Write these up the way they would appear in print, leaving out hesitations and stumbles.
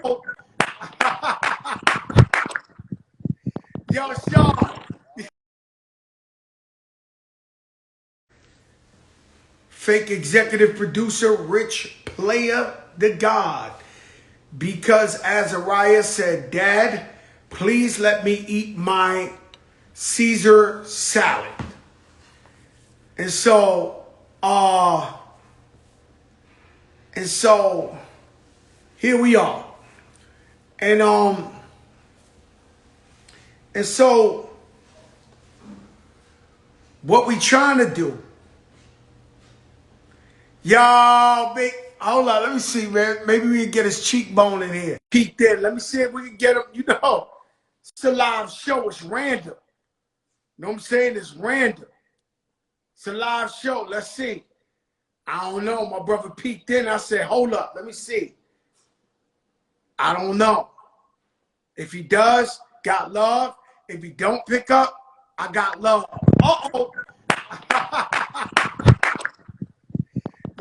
Uh-oh. Yo, Sean. Fake executive producer, Rich Player the God. Because Azariah said, Dad, please let me eat my Caesar salad. And so, here we are. And so what we trying to do, y'all, big, hold on, let me see, man. Maybe we can get his cheekbone in here. Peek there. Let me see if we can get him. You know, it's a live show. It's random. You know what I'm saying? It's random. It's a live show. Let's see. I don't know. My brother peeked in. I said, hold up. Let me see. I don't know. If he does, got love. If he don't pick up, I got love. Uh-oh.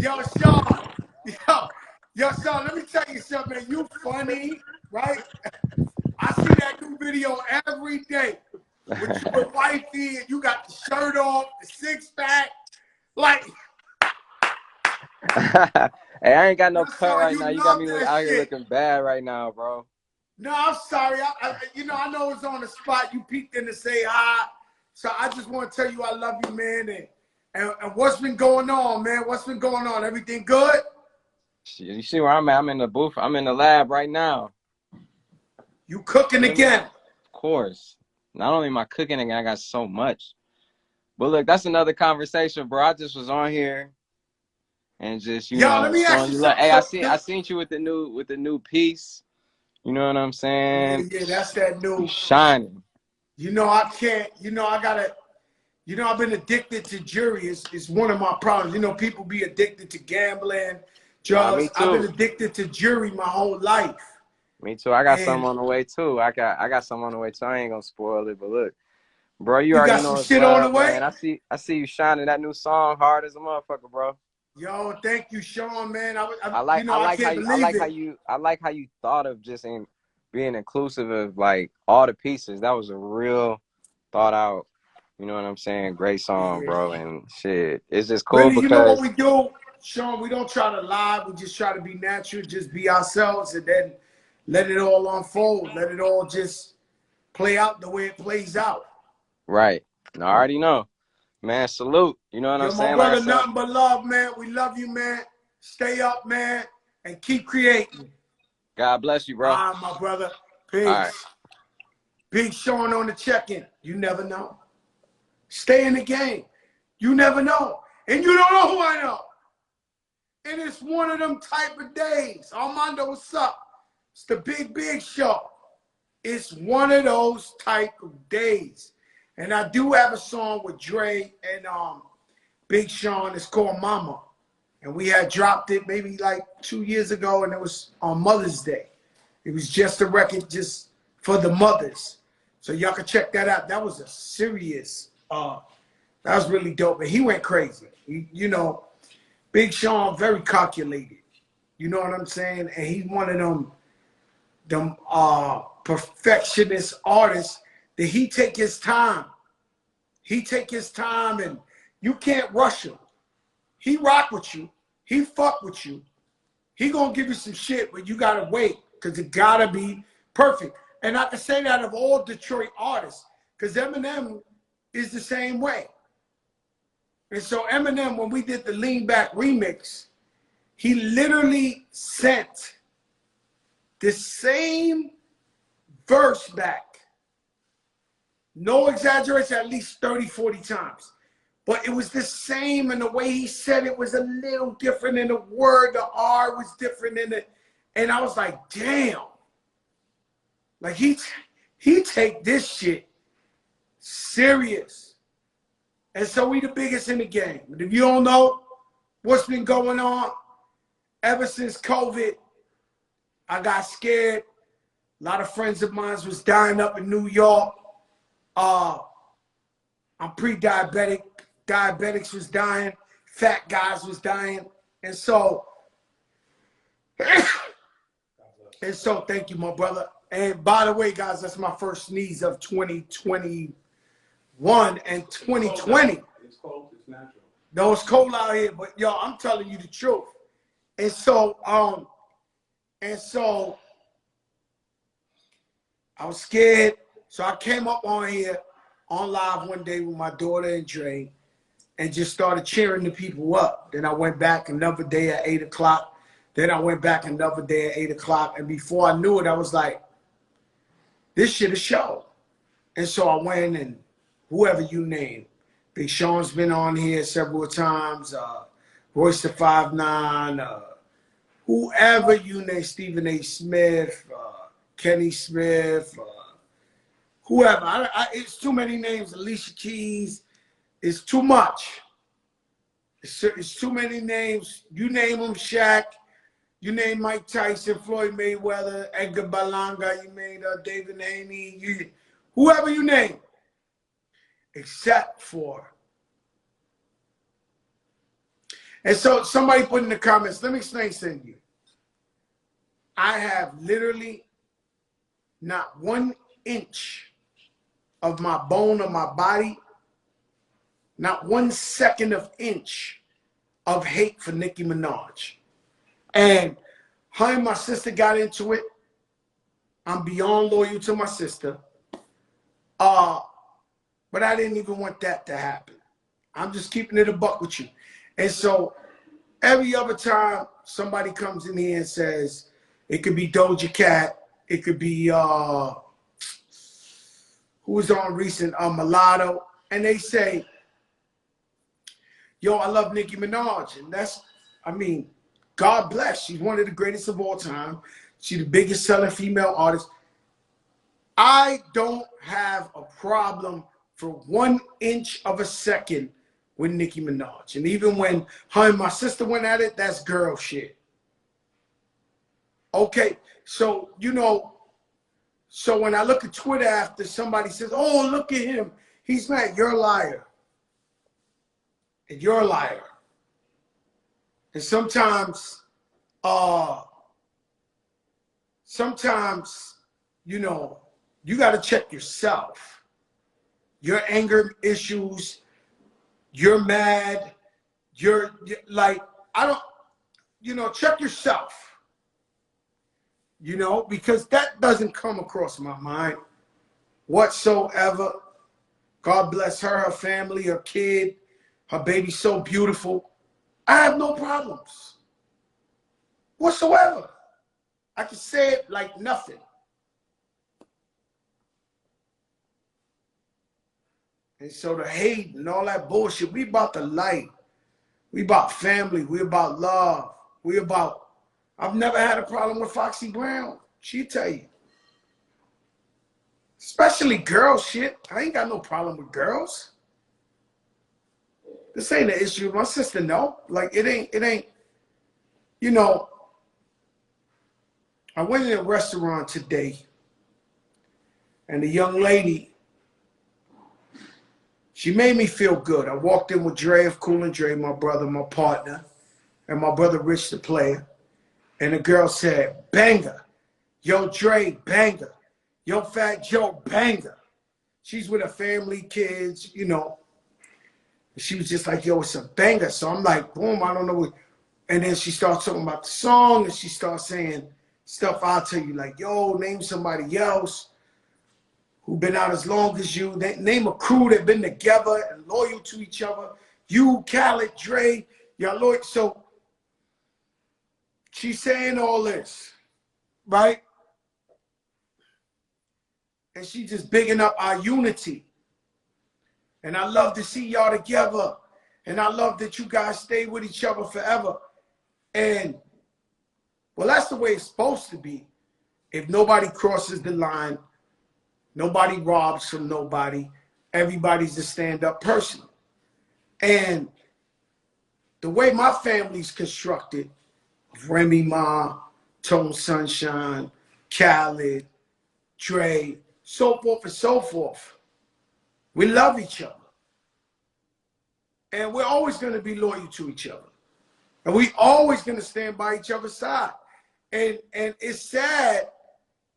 Yo, Sean. Yo, Sean, let me tell you something, man. You funny, right? I see that new video every day. With you with wifey and you got the shirt off, the six-pack. Like, hey, I ain't got no yo, cut Sean, right you now. You got love me that out here shit. looking bad right now, bro. No, I'm sorry. I know it's on the spot. You peeked in to say hi. So I just want to tell you I love you, man. And what's been going on, man? What's been going on? Everything good? Shit, you see where I'm at? I'm in the booth. I'm in the lab right now. You cooking again? Of course. Not only am I cooking again, I got so much. But look, that's another conversation, bro. I just was on here and just, Let me ask showing you you love. something. Hey, I seen you with the new piece. You know what I'm saying? Yeah, that's that You new. shining. I can't. I gotta. I've been addicted to jury. It's one of my problems. People be addicted to gambling, Nah, me drugs. I've been too. addicted to jury my whole life. Me too. I got And something on the way too. I got something on the way too. I ain't gonna spoil it, but look, bro, you you already got some know it's shit on the love, way? man. I see you shining that new song hard as a motherfucker, bro. Yo, thank you, Sean, man. I I like can't believe it. I like how you thought of just being inclusive of like all the pieces. That was a real thought out. You know what I'm saying? Great song, Yeah. bro, and shit. It's just cool Really, you know what because we do, Sean? We don't try to lie. We just try to be natural, just be ourselves, and then let it all unfold. Let it all just play out the way it plays out. right. I already know, man. Salute. You know what I'm Yo, my saying? Like I brother, said, nothing but love, man. We love you, man. Stay up, man, and keep creating. God bless you, bro. All right, my brother. All right. Peace. Big Sean on the check-in. You never know. Stay in the game. You never know. And you don't know who I know. And it's one of them type of days. Armando, what's up? It's the big show. It's one of those type of days. And I do have a song with Dre and Big Sean. It's called Mama. And we had dropped it maybe like 2 years ago, and it was on Mother's Day. It was just a record just for the mothers. So y'all can check that out. That was a serious, that was really dope. And he went crazy. Big Sean, very calculated. You know what I'm saying? And he's one of them perfectionist artists that he take his time. He take his time, and you can't rush him. He rock with you. He fuck with you. He gonna give you some shit, but you gotta wait because it gotta be perfect. And I can say that of all Detroit artists, because Eminem is the same way. And so Eminem, when we did the Lean Back remix, he literally sent the same verse back. No exaggeration, at least 30, 40 times. But it was the same, and the way he said it was a little different in the word. The R was different in it. And I was like, damn. Like he take this shit serious. And so we the biggest in the game. But if you don't know what's been going on, ever since COVID, I got scared. A lot of friends of mine was dying up in New York. I'm pre-diabetic. Diabetics was dying. Fat guys was dying. And so, And so, thank you, my brother. And by the way, guys, that's my first sneeze of 2021 and 2020. It's cold. It's natural. No, it's cold out here, but yo, I'm telling you the truth. And so, I was scared. So I came up on here on live one day with my daughter and Dre and just started cheering the people up. Then I went back another day at 8 o'clock. Then I went back another day at 8 o'clock. And before I knew it, I was like, this shit is show. And so I went and whoever you name. Big Sean's been on here several times. Royce the 5'9", whoever you name, Stephen A. Smith, Kenny Smith, whoever. It's too many names. Alicia Keys. It's too much. It's too many names. You name them, Shaq. You name Mike Tyson, Floyd Mayweather, Edgar Berlanga. You made David Haney. Whoever you name. Except for. And so somebody put in the comments, let me explain something to you. I have literally not 1 inch of my bone of my body, not 1 second of inch of hate for Nicki Minaj. And her and my sister got into it. I'm beyond loyal to my sister. But I didn't even want that to happen. I'm just keeping it a buck with you. And so every other time somebody comes in here and says, it could be Doja Cat, it could be who was on recent, Mulatto, and they say, yo, I love Nicki Minaj. And that's, I mean, God bless. She's one of the greatest of all time. She's the biggest selling female artist. I don't have a problem for 1 inch of a second with Nicki Minaj. And even when her and my sister went at it, that's girl shit. Okay, so, you know, so when I look at Twitter after somebody says, oh, look at him, he's mad, you're a liar. And you're a liar. And sometimes, you know, you got to check yourself. Your anger issues, you're mad, you're like, I don't, you know, check yourself. You know, because that doesn't come across my mind whatsoever. God bless her, her family, her kid, her baby's so beautiful. I have no problems whatsoever. I can say it like nothing. And so the hate and all that bullshit, we about the light. We about family. We about love. We about, I've never had a problem with Foxy Brown. She'll tell you. Especially girl shit. I ain't got no problem with girls. This ain't an issue. My sister, no. Like, it ain't, you know, I went in a restaurant today and the young lady, she made me feel good. I walked in with Dre of Cool and Dre, my brother, my partner, and my brother Rich the player. And the girl said, banger. Yo, Dre, banger. Yo, Fat Joe, banger. She's with her family, kids, you know. She was just like, yo, it's a banger. So I'm like, boom, I don't know what. And then she starts talking about the song and she starts saying stuff I'll tell you, like, yo, name somebody else who been out as long as you. Name a crew that been together and loyal to each other. You, Khaled, Dre, y'all loyal. So she's saying all this, right? And she just bigging up our unity. And I love to see y'all together. And I love that you guys stay with each other forever. And, well, that's the way it's supposed to be. If nobody crosses the line, nobody robs from nobody, everybody's a stand-up person. And the way my family's constructed, Remy Ma, Tone Sunshine, Khaled, Dre, so forth and so forth. We love each other. And we're always going to be loyal to each other. And we always going to stand by each other's side. And it's sad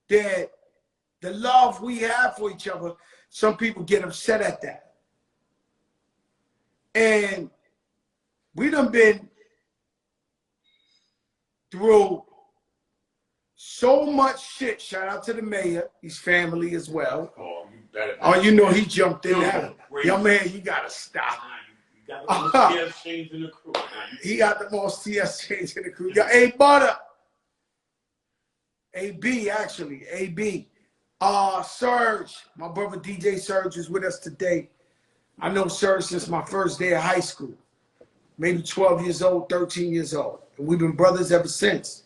that the love we have for each other, some people get upset at that. And we done been through so much shit. Shout out to the mayor, his family as well. Oh, you know he jumped in there. Yo, man, you gotta stop. You got the most TS chains in the crew. He got the most TS chains in the crew. Hey, Butter. AB, actually. AB. Serge, my brother DJ Serge is with us today. I know Serge since my first day of high school. Maybe 12 years old, 13 years old. And we've been brothers ever since.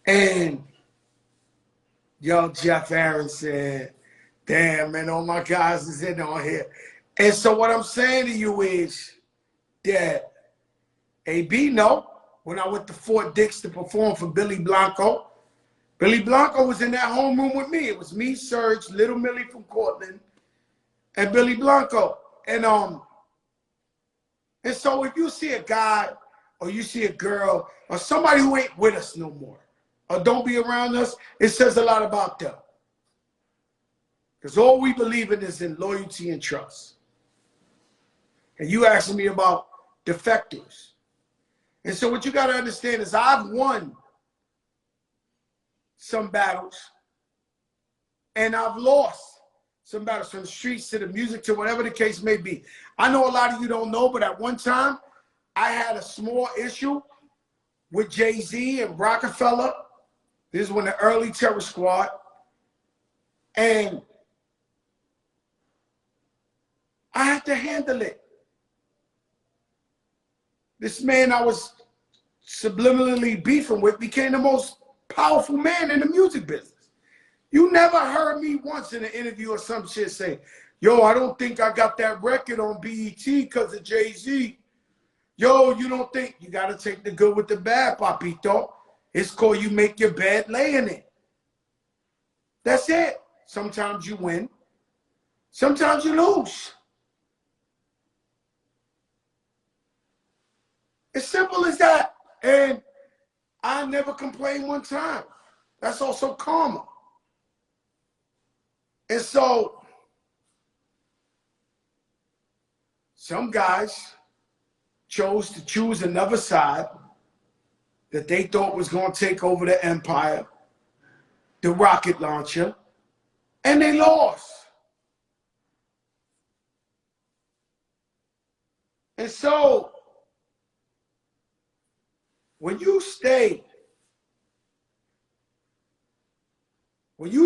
And yo, Jeff Aaron said, damn, man, all my guys is in on here. And so what I'm saying to you is that AB, no, when I went to Fort Dix to perform for Billy Blanco was in that homeroom with me. It was me, Serge, Little Millie from Cortland, and Billy Blanco. And so if you see a guy or you see a girl or somebody who ain't with us no more or don't be around us, it says a lot about them. Because all we believe in is in loyalty and trust. And you asking me about defectors. And so what you got to understand is I've won some battles and I've lost some battles, from the streets to the music to whatever the case may be. I know a lot of you don't know, but at one time I had a small issue with Jay-Z and Rockefeller. This is when the early Terror Squad. And I had to handle it. This man I was subliminally beefing with became the most powerful man in the music business. You never heard me once in an interview or some shit say, yo, I don't think I got that record on BET because of Jay-Z. Yo, you don't think, you got to take the good with the bad, papito. It's called you make your bed, lay in it. That's it. Sometimes you win. Sometimes you lose. As simple as that. And I never complained one time. That's also karma. And so, some guys chose to choose another side that they thought was going to take over the empire, the rocket launcher, and they lost. And so, when you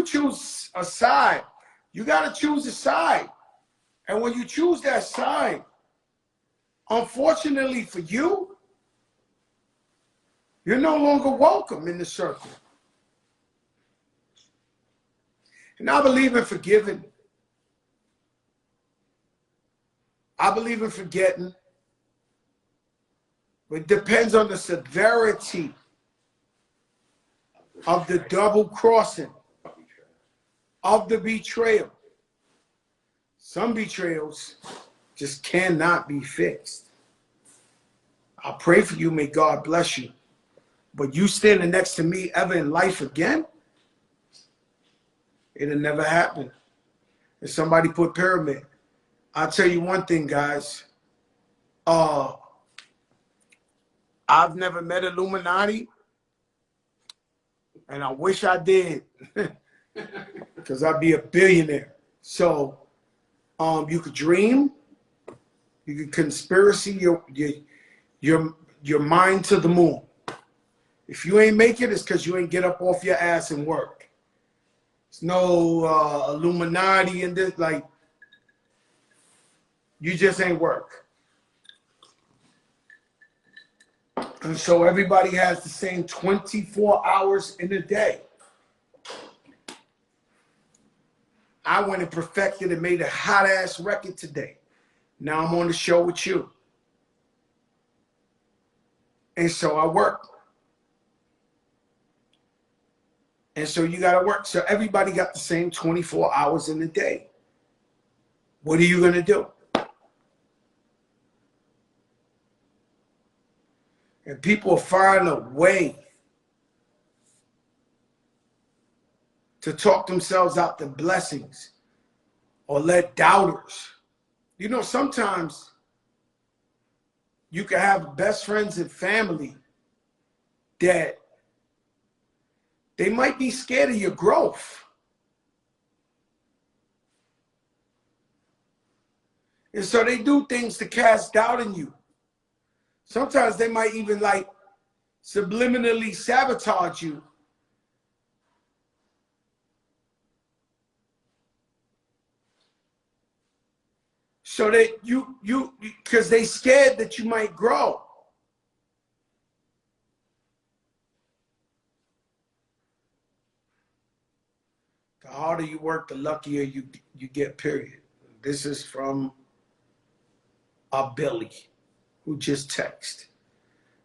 choose a side, you got to choose a side. And when you choose that side, unfortunately for you, you're no longer welcome in the circle. And I believe in forgiving. I believe in forgetting. It depends on the severity of the double crossing, of the betrayal. Some betrayals just cannot be fixed. I pray for you, may God bless you. But you standing next to me ever in life again, it'll never happen. If somebody put pyramid, I'll tell you one thing, guys. I've never met Illuminati, and I wish I did, because I'd be a billionaire. So, you could dream, you could conspiracy your mind to the moon. If you ain't make it, it's because you ain't get up off your ass and work. There's no Illuminati in this, like, you just ain't work. And so everybody has the same 24 hours in a day. I went and perfected and made a hot ass record today. Now I'm on the show with you. And so I work. And so you got to work. So everybody got the same 24 hours in a day. What are you going to do? And people find a way to talk themselves out the blessings or let doubters. You know, sometimes you can have best friends and family that they might be scared of your growth. And so they do things to cast doubt in you. Sometimes they might even like subliminally sabotage you. So that because they scared that you might grow. The harder you work, the luckier you get, period. This is from a Billy who just texted.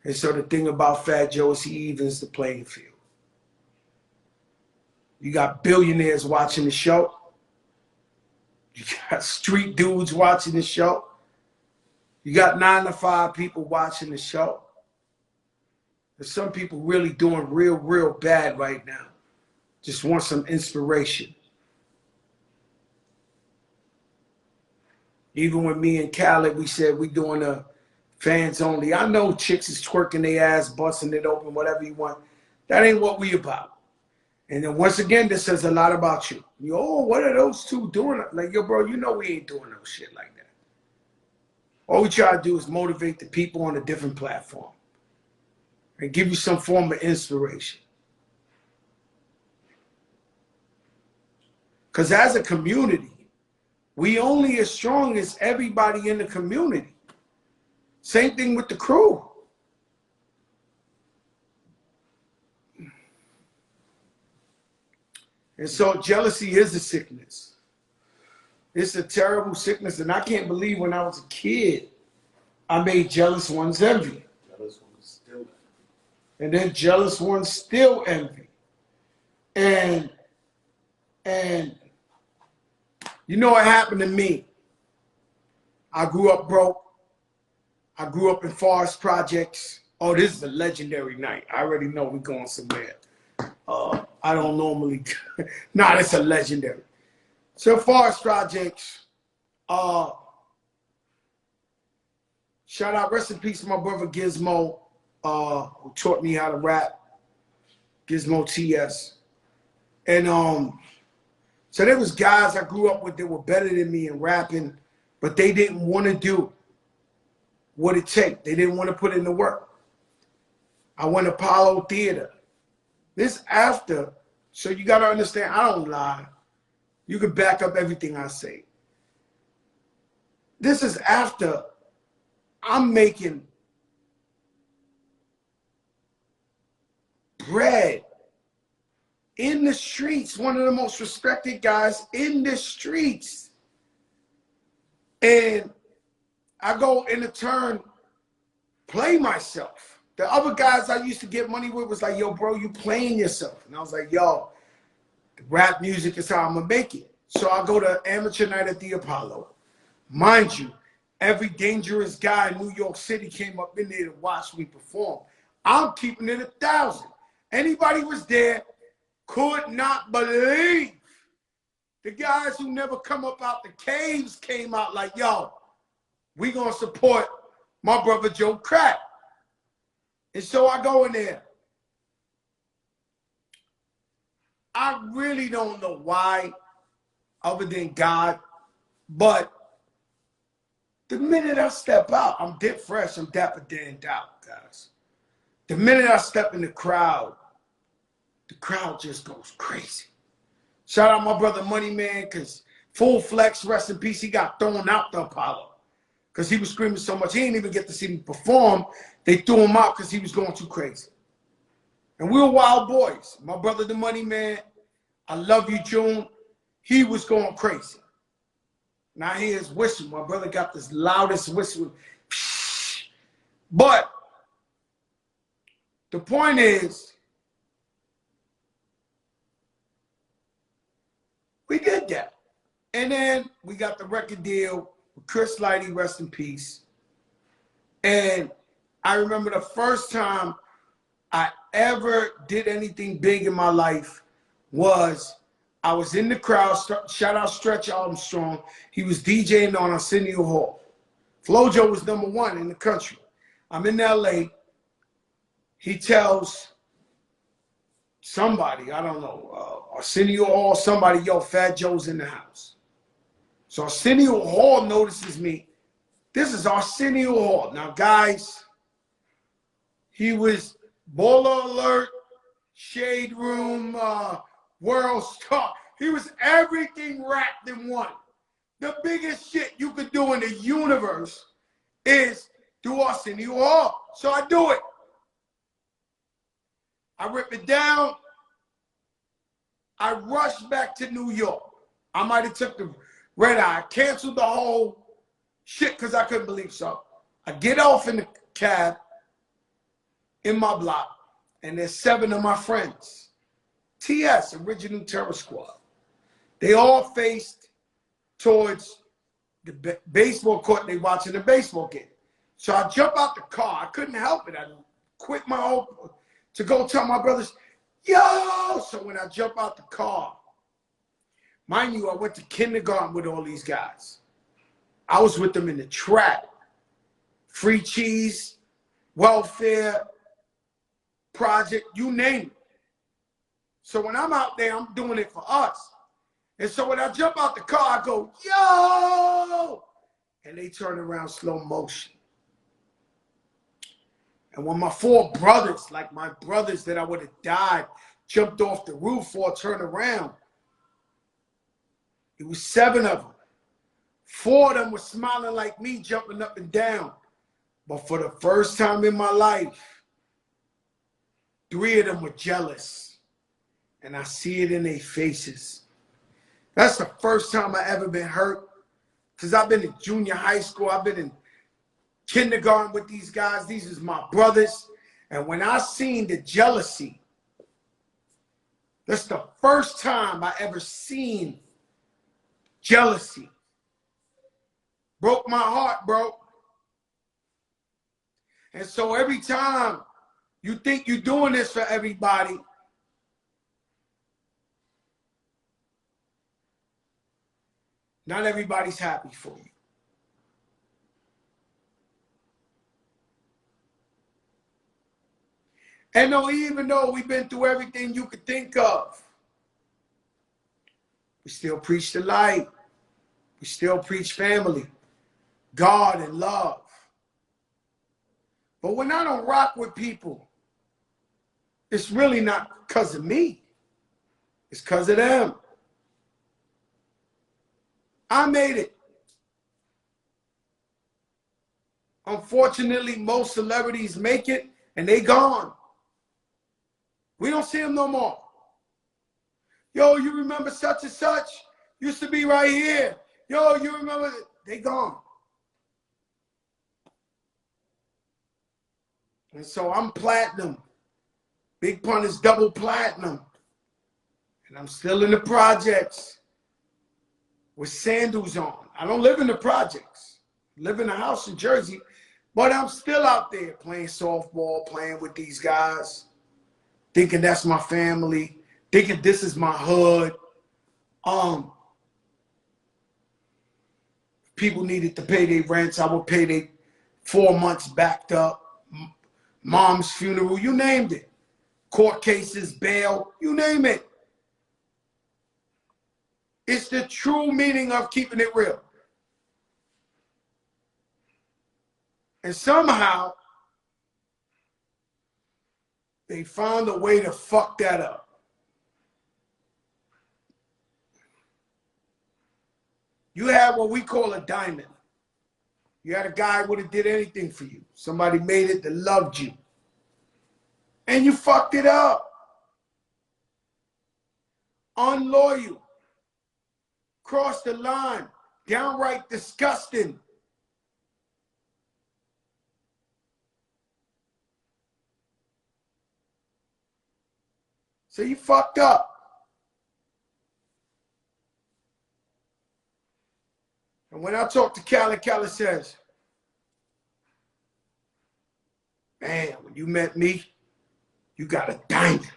And so the thing about Fat Joe is he evens the playing field. You got billionaires watching the show. You got street dudes watching the show. You got 9-to-5 people watching the show. There's some people really doing real bad right now. Just want some inspiration. Even with me and Khaled, we said we doing a fans only. I know chicks is twerking their ass, busting it open, whatever you want. That ain't what we about. And then once again, this says a lot about you. You, oh, what are those two doing? Like, yo, bro, you know we ain't doing no shit like that. All we try to do is motivate the people on a different platform and give you some form of inspiration. Because as a community, we only as strong as everybody in the community. Same thing with the crew. And so jealousy is a sickness. It's a terrible sickness. And I can't believe when I was a kid, I made jealous ones envy. Jealous ones still. And then jealous ones still envy. And you know what happened to me? I grew up broke. I grew up in Forest Projects. Oh, this is a legendary night. I already know we're going somewhere. I don't normally. Nah, it's a legendary. So Forest Projects. Shout out, rest in peace to my brother Gizmo, who taught me how to rap. Gizmo TS. And so there was guys I grew up with that were better than me in rapping, but they didn't want to do what it takes. They didn't want to put in the work. I went to Apollo Theater. This after, so you got to understand, I don't lie. You can back up everything I say. This is after I'm making bread in the streets, one of the most respected guys in the streets. And I go in a turn, play myself. The other guys I used to get money with was like, yo, bro, you playing yourself. And I was like, yo, the rap music is how I'm gonna make it. So I go to amateur night at the Apollo. Mind you, every dangerous guy in New York City came up in there to watch me perform. I'm keeping it 1,000. Anybody was there, could not believe. The guys who never come up out the caves came out like, yo, we gonna support my brother Joe Crack. And so I go in there. I really don't know why, other than God, but the minute I step out, I'm Dip Fresh, I'm Dapper Dan out, guys. The minute I step in the crowd just goes crazy. Shout out my brother Money Man, because Full Flex, rest in peace, he got thrown out the Apollo because he was screaming so much. He didn't even get to see me perform. They threw him out because he was going too crazy. And we were wild boys. My brother, the Money Man, I love you, June. He was going crazy. Now I hear his whistle. My brother got this loudest whistle. But the point is, we did that. And then we got the record deal with Chris Lighty, rest in peace. And I remember the first time I ever did anything big in my life was I was in the crowd. Shout out Stretch Armstrong. He was DJing on Arsenio Hall. FloJo was #1 in the country. I'm in LA. He tells somebody, I don't know, Arsenio Hall, somebody, yo, Fat Joe's in the house. So Arsenio Hall notices me. This is Arsenio Hall. Now, guys, he was Baller Alert, Shade Room, World Star. He was everything wrapped in one. The biggest shit you could do in the universe is do Arsenio Hall. So I do it. I rip it down. I rushed back to New York. I might have took the red eye. I canceled the whole shit because I couldn't believe so. I get off in the cab in my block, and there's 7 of my friends. TS, Original Terror Squad. They all faced towards the baseball court. They watching the baseball game. So I jump out the car. I couldn't help it. I quit my own to go tell my brothers, yo! So when I jump out the car, mind you, I went to kindergarten with all these guys. I was with them in the trap. Free cheese, welfare, project, you name it. So when I'm out there, I'm doing it for us. And so when I jump out the car, I go, yo! And they turn around slow motion. And when my 4 brothers, like my brothers that I would have died, jumped off the roof or turned around, it was 7 of them. 4 of them were smiling like me, jumping up and down. But for the first time in my life, 3 of them were jealous. And I see it in their faces. That's the first time I ever been hurt. Because I've been in junior high school. I've been in kindergarten with these guys. These is my brothers. And when I seen the jealousy, that's the first time I ever seen jealousy. Broke my heart, bro. And so every time you think you're doing this for everybody, not everybody's happy for you. And no, even though we've been through everything you could think of, we still preach the light. We still preach family, God, and love. But when I don't rock with people, it's really not because of me. It's because of them. I made it. Unfortunately, most celebrities make it and they gone. We don't see them no more. Yo, you remember such and such? Used to be right here. Yo, you remember? They gone. And so I'm platinum. Big Pun is double platinum. And I'm still in the projects with sandals on. I don't live in the projects. I live in a house in Jersey, but I'm still out there playing softball, playing with these guys, thinking that's my family, thinking this is my hood. People needed to pay their rents. I would pay their 4 months backed up. Mom's funeral, you named it. Court cases, bail, you name it. It's the true meaning of keeping it real. And somehow, they found a way to fuck that up. You had what we call a diamond. You had a guy who would have did anything for you. Somebody made it that loved you. And you fucked it up. Unloyal. Crossed the line. Downright disgusting. So you fucked up. And when I talk to Cali says, man, when you met me, you got a diamond.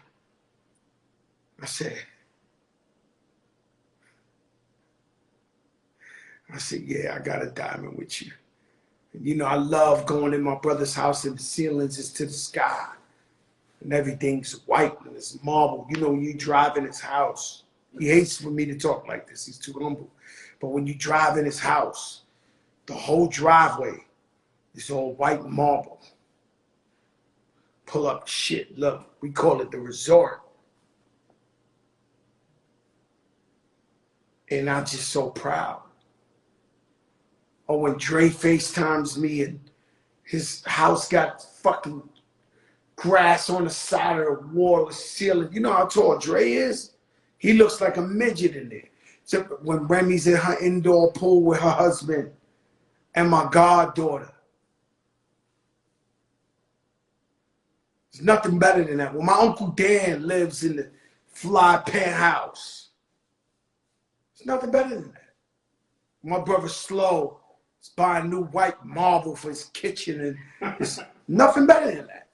I said, I said, yeah, I got a diamond with you. And, you know, I love going in my brother's house and the ceilings is to the sky. And everything's white and it's marble. You know, when you drive in his house, he hates for me to talk like this. He's too humble. But when you drive in his house, the whole driveway is all white marble. Pull up shit. Look, we call it the resort. And I'm just so proud. Or when Dre FaceTimes me and his house got fucking grass on the side of the wall or ceiling. You know how tall Dre is? He looks like a midget in there. So when Remy's in her indoor pool with her husband and my goddaughter. There's nothing better than that. When my Uncle Dan lives in the fly penthouse. There's nothing better than that. My brother Slow is buying new white marble for his kitchen, and there's nothing better than that.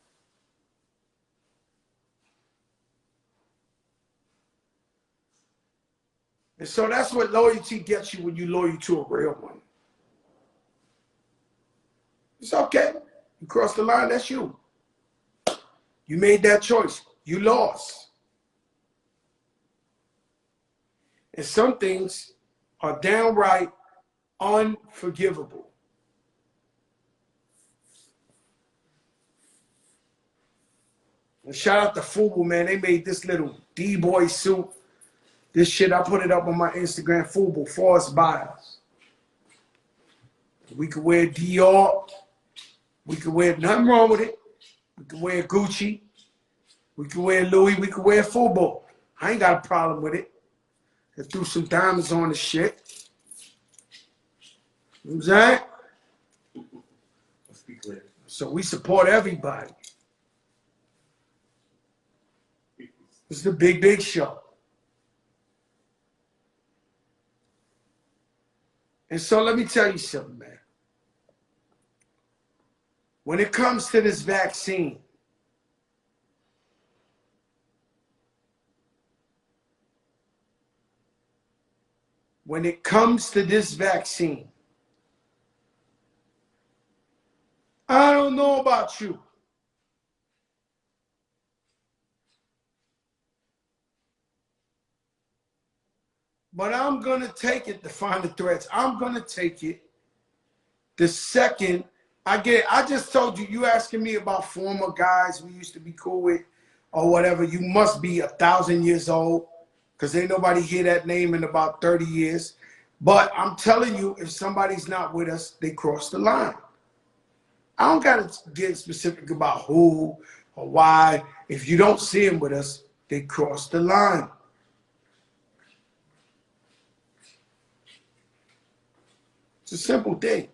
And so that's what loyalty gets you when you're loyal to a real one. It's okay. You crossed the line, that's you. You made that choice. You lost. And some things are downright unforgivable. And shout out to Fubu, man. They made this little D-boy suit. This shit, I put it up on my Instagram, Fubu, Forest Bios. We could wear Dior. We could wear, nothing wrong with it. We could wear Gucci. We could wear Louis. We could wear Fubu. I ain't got a problem with it. I threw some diamonds on the shit. You know what I'm saying? Let's be clear. So we support everybody. It's the big, big show. And so let me tell you something, man. When it comes to this vaccine, I don't know about you. But I'm going to take it to find the threats. I'm going to take it the second I get it. I just told you, you asking me about former guys we used to be cool with or whatever. You must be 1,000 years old because ain't nobody hear that name in about 30 years. But I'm telling you, if somebody's not with us, they cross the line. I don't got to get specific about who or why. If you don't see them with us, they cross the line. It's a simple thing.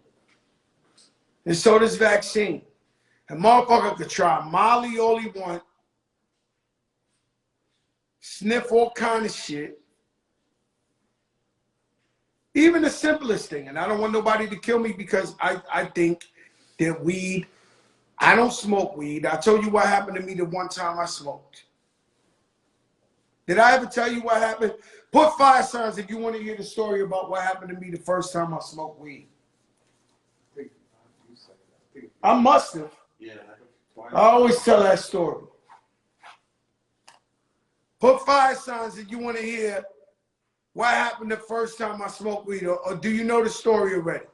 And so this vaccine. A motherfucker could try Molly all he want, sniff all kind of shit. Even the simplest thing, and I don't want nobody to kill me because I think that weed, I don't smoke weed. I told you what happened to me the one time I smoked. Did I ever tell you what happened? Put 5 signs if you want to hear the story about what happened to me the first time I smoked weed. I must have. Yeah. I always tell that story. Put 5 signs if you want to hear what happened the first time I smoked weed, or do you know the story already?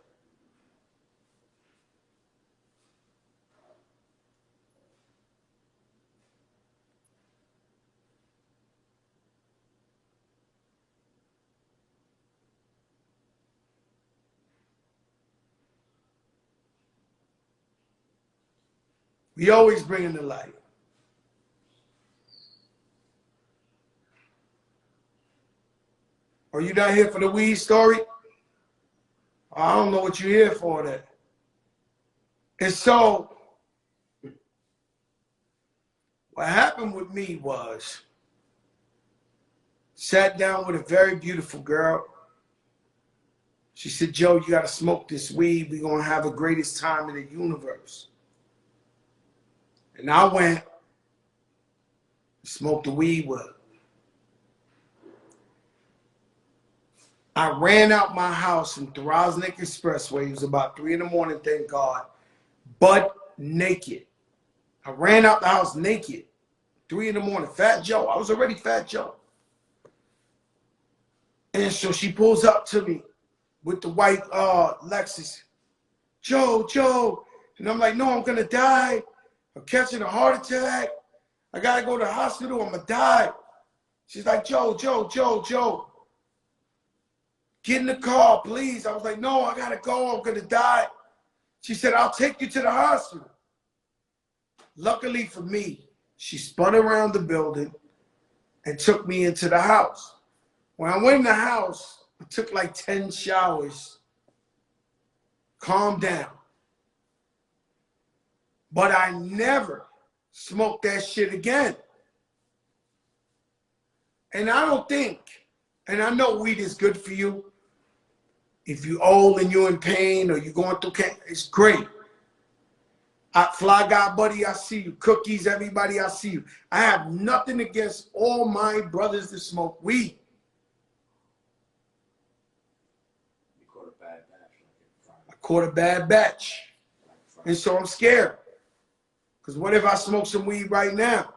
We always bring in the light. Are you not here for the weed story? I don't know what you're here for then. And so, what happened with me was, sat down with a very beautiful girl. She said, Joe, you got to smoke this weed. We're going to have the greatest time in the universe. And I went, smoked the weed with her. I ran out my house in Throsnick Expressway. It was about 3 in the morning, thank God. Butt naked. I ran out the house naked. 3 in the morning. Fat Joe. I was already Fat Joe. And so she pulls up to me with the white Lexus. Joe. And I'm like, no, I'm going to die. I'm catching a heart attack. I got to go to the hospital. I'm going to die. She's like, Joe. Get in the car, please. I was like, no, I got to go. I'm going to die. She said, I'll take you to the hospital. Luckily for me, she spun around the building and took me into the house. When I went in the house, I took like 10 showers. Calmed down. But I never smoked that shit again. And I don't think, and I know weed is good for you. If you're old and you're in pain or you're going through cancer, it's great. Fly Guy Buddy, I see you. Cookies, everybody, I see you. I have nothing against all my brothers that smoke weed. You caught a bad batch. I caught a bad batch. And so I'm scared. Because what if I smoke some weed right now?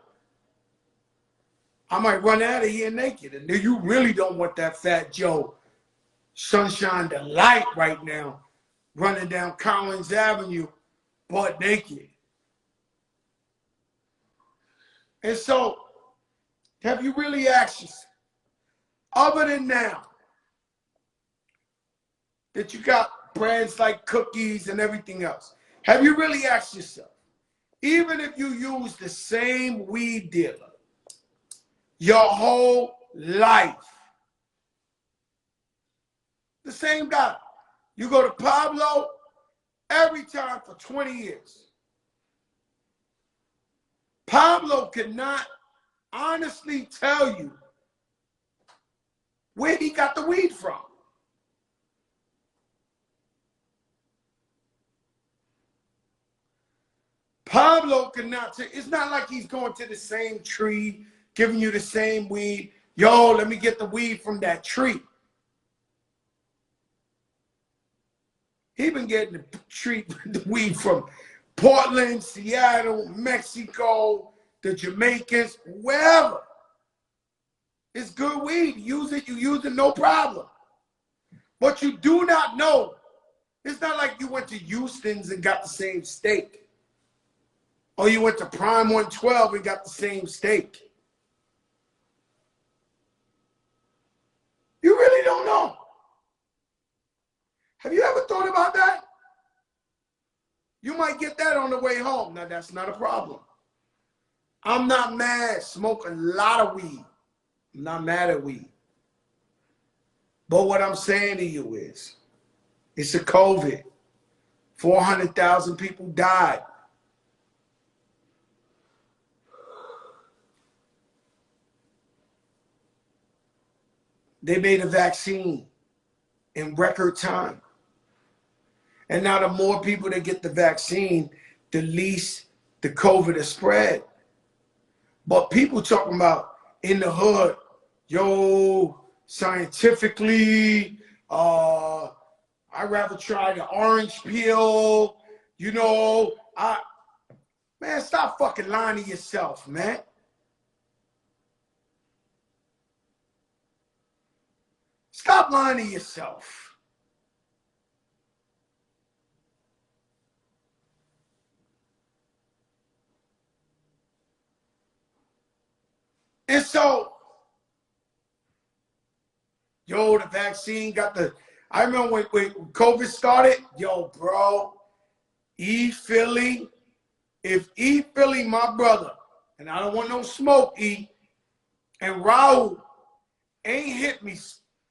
I might run out of here naked. And you really don't want that Fat Joe Sunshine Delight right now running down Collins Avenue butt naked. And so, have you really asked yourself, other than now, that you got brands like Cookies and everything else, have you really asked yourself, even if you use the same weed dealer your whole life, the same guy, you go to Pablo every time for 20 years. Pablo cannot honestly tell you where he got the weed from. Pablo cannot say, it's not like he's going to the same tree, giving you the same weed. Yo, let me get the weed from that tree. He been getting the weed from Portland, Seattle, Mexico, the Jamaicans, wherever. It's good weed. Use it, you use it, no problem. What you do not know, it's not like you went to Houston's and got the same steak. Or you went to Prime 112 and got the same steak. You really don't know. Have you ever thought about that? You might get that on the way home. Now, that's not a problem. I'm not mad. Smoke a lot of weed. I'm not mad at weed. But what I'm saying to you is, it's a COVID. 400,000 people died. They made a vaccine in record time. And now the more people that get the vaccine, the least the COVID is spread. But people talking about in the hood, yo, scientifically, I'd rather try the orange peel, you know. Man, stop fucking lying to yourself, man. Stop lying to yourself. And so, yo, the vaccine got the, I remember when COVID started, yo, bro, E-Philly, if E-Philly, my brother, and I don't want no smoke, E, and Raul ain't hit me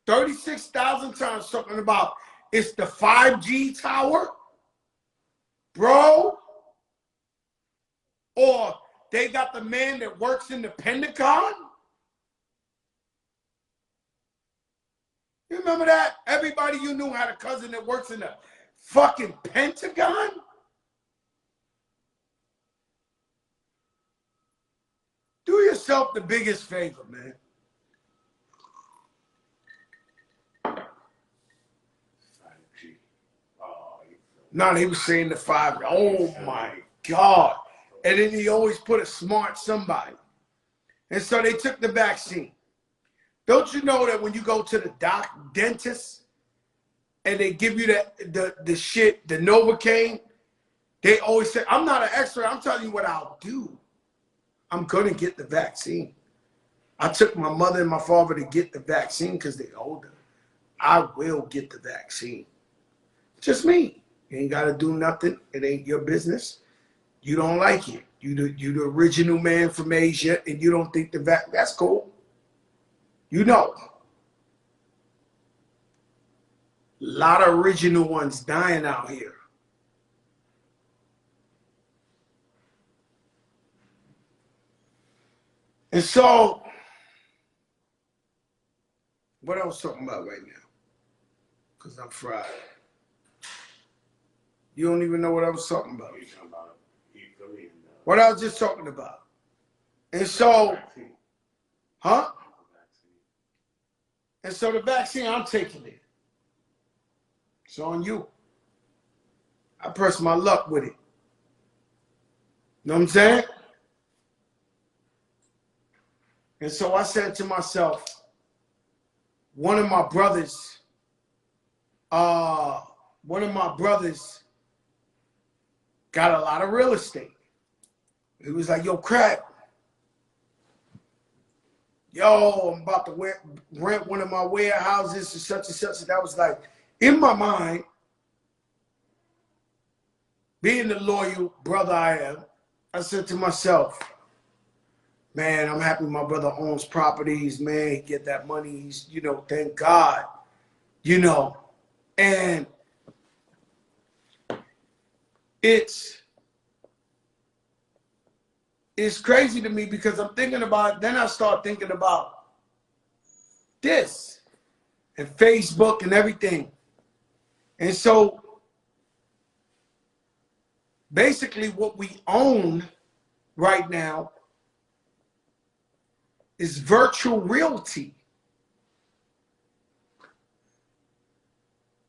36,000 times talking about it's the 5G tower, bro, or they got the man that works in the Pentagon. You remember that? Everybody you knew had a cousin that works in the fucking Pentagon. Do yourself the biggest favor, man. No, they were saying the 5. Oh my God. And then he always put a smart somebody. And so they took the vaccine. Don't you know that when you go to the dentist and they give you the shit, the Novocaine, they always say, I'm not an expert. I'm telling you what I'll do. I'm going to get the vaccine. I took my mother and my father to get the vaccine because they're older. I will get the vaccine. Just me. You ain't got to do nothing. It ain't your business. You don't like it. You the original man from Asia and you don't think that's cool. You know. A lot of original ones dying out here. And so, what I was talking about right now? Because I'm fried. You don't even know what I was talking about. What I was just talking about. And so, huh? And so the vaccine, I'm taking it. It's on you. I press my luck with it. You know what I'm saying? And so I said to myself, one of my brothers got a lot of real estate. He was like, yo, Crack, yo, I'm about to rent one of my warehouses and such and such. And I was like, in my mind, being the loyal brother I am, I said to myself, man, I'm happy my brother owns properties, man, he get that money, he's, you know, thank God, you know. And it's crazy to me because I'm thinking about, then I start thinking about this and Facebook and everything. And so basically what we own right now is virtual realty.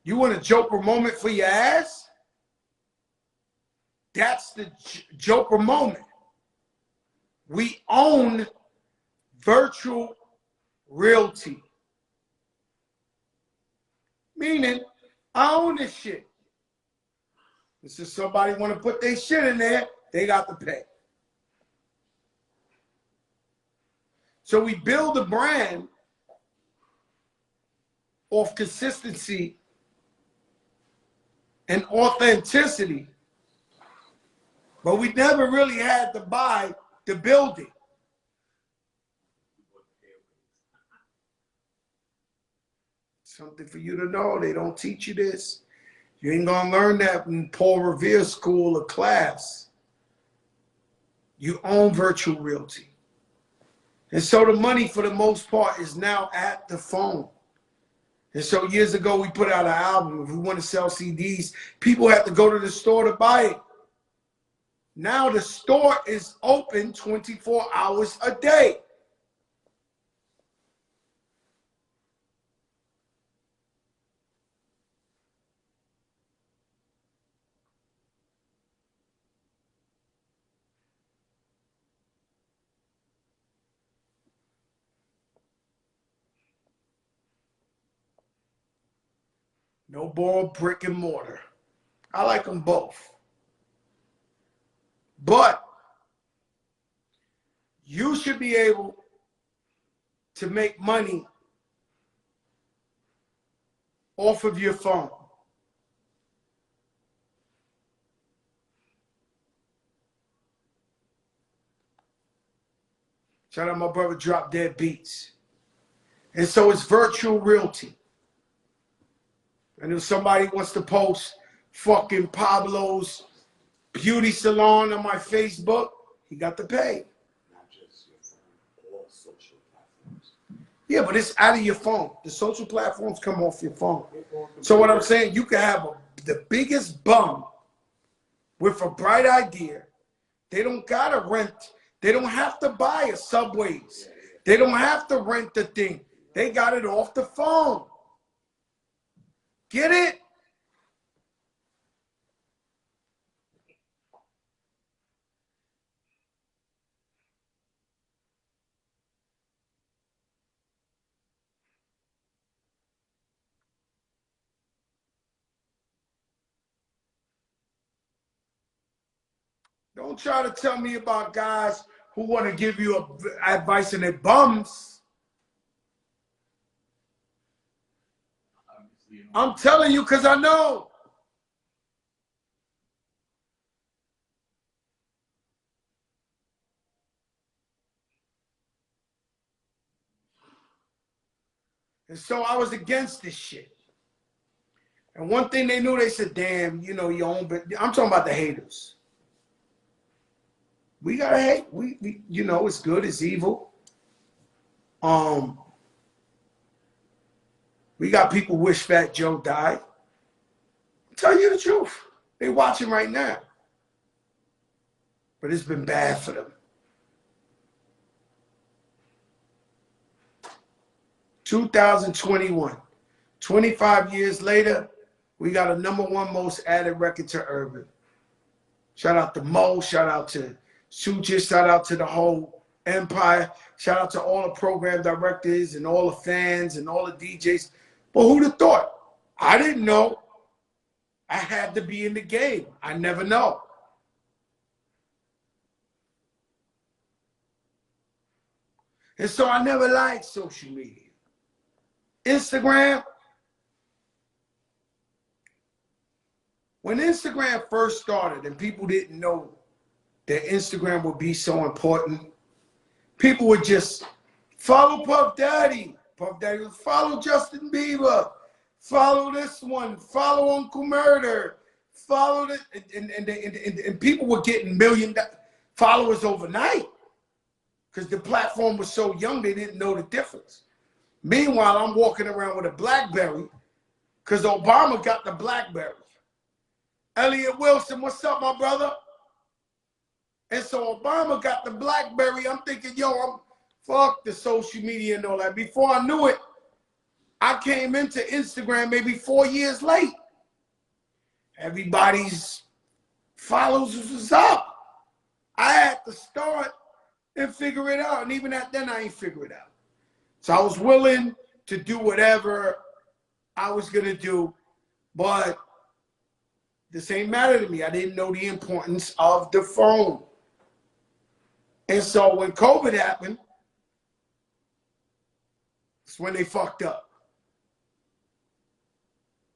You want a Joker moment for your ass? That's the Joker moment. We own virtual realty. Meaning, I own this shit. This is somebody want to put their shit in there, they got to pay. So we build a brand off consistency and authenticity, but we never really had to buy the building. Something for you to know. They don't teach you this. You ain't gonna learn that in Paul Revere school or class. You own virtual realty. And so the money for the most part is now at the phone. And so years ago we put out an album. If we want to sell CDs, people have to go to the store to buy it. Now the store is open 24 hours a day. No more brick and mortar. I like them both. But you should be able to make money off of your phone. Shout out my brother Drop Dead Beats. And so it's virtual realty. And if somebody wants to post fucking Pablo's beauty salon on my Facebook, he got to pay. Not just your phone, all social platforms. Yeah, but it's out of your phone. The social platforms come off your phone. So what I'm saying, you can have the biggest bum with a bright idea. They don't gotta rent. They don't have to buy a Subways. They don't have to rent the thing. They got it off the phone. Get it? Don't try to tell me about guys who want to give you advice and they're bums. I'm telling you because I know. And so I was against this shit. And one thing they knew, they said, damn, you know, your own, but I'm talking about the haters. We gotta hate. We you know, it's good, it's evil. We got people wish Fat Joe died. I'll tell you the truth. They watching right now. But it's been bad for them. 2021. 25 years later, we got a #1 most added record to Urban. Shout out to Mo, shout out to Suja, shout out to the whole Empire, shout out to all the program directors and all the fans and all the DJs. But who'd have thought? I didn't know. I had to be in the game. I never know. And so I never liked social media. Instagram. When Instagram first started and people didn't know that Instagram would be so important, people would just follow Puff Daddy. Puff Daddy would follow Justin Bieber. Follow this one. Follow Uncle Murder. Follow this. And people were getting million followers overnight because the platform was so young they didn't know the difference. Meanwhile, I'm walking around with a BlackBerry because Obama got the BlackBerry. Elliot Wilson, what's up, my brother? And so Obama got the BlackBerry. I'm thinking, yo, fuck the social media and all that. Before I knew it, I came into Instagram maybe 4 years late. Everybody's followers was up. I had to start and figure it out. And even then, I ain't figure it out. So I was willing to do whatever I was going to do. But this ain't matter to me. I didn't know the importance of the phone. And so when COVID happened, it's when they fucked up.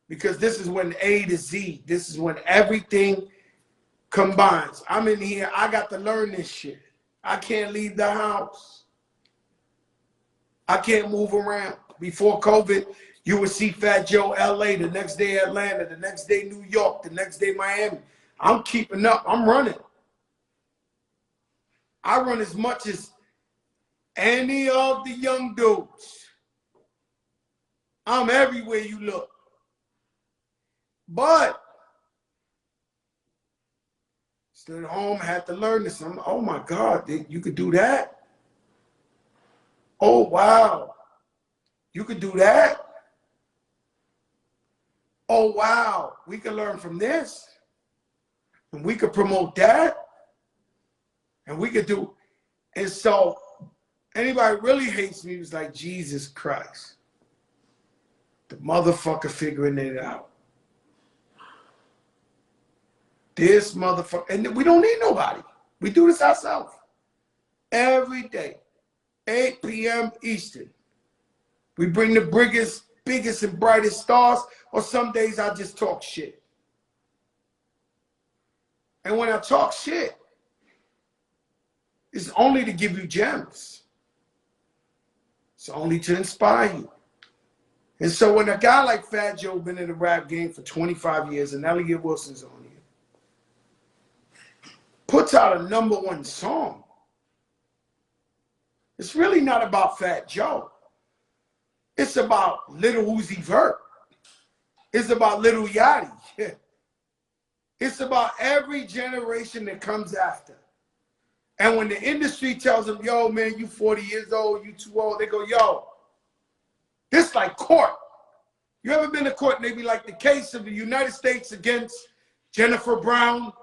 Because this is when A to Z, this is when everything combines. I'm in here, I got to learn this shit. I can't leave the house. I can't move around. Before COVID, you would see Fat Joe LA, the next day Atlanta, the next day New York, the next day Miami. I'm keeping up. I'm running. I run as much as any of the young dudes. I'm everywhere you look. But stood home, had to learn this. Oh my God, you could do that? Oh, wow. You could do that? Oh, wow. We can learn from this. And we could promote that. And we could do. And so anybody really hates me was like, Jesus Christ. The motherfucker figuring it out. This motherfucker. And we don't need nobody. We do this ourselves. Every day. 8 p.m. Eastern. We bring the biggest and brightest stars, or some days I just talk shit. And when I talk shit, it's only to give you gems. It's only to inspire you. And so when a guy like Fat Joe been in the rap game for 25 years and Elliot Wilson's on here, puts out a #1 song, it's really not about Fat Joe. It's about Lil Uzi Vert. It's about Lil Yachty. It's about every generation that comes after. And when the industry tells them, yo, man, you 40 years old, you too old, they go, yo, this like court. You ever been to court and they be like the case of the United States against Jennifer Brown?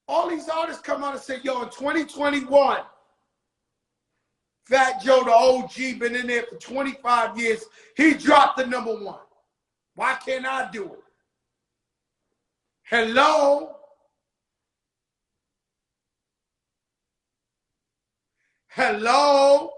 All these artists come out and say, yo, in 2021, Fat Joe, the OG, been in there for 25 years. He dropped the #1. Why can't I do it? Hello? Hello?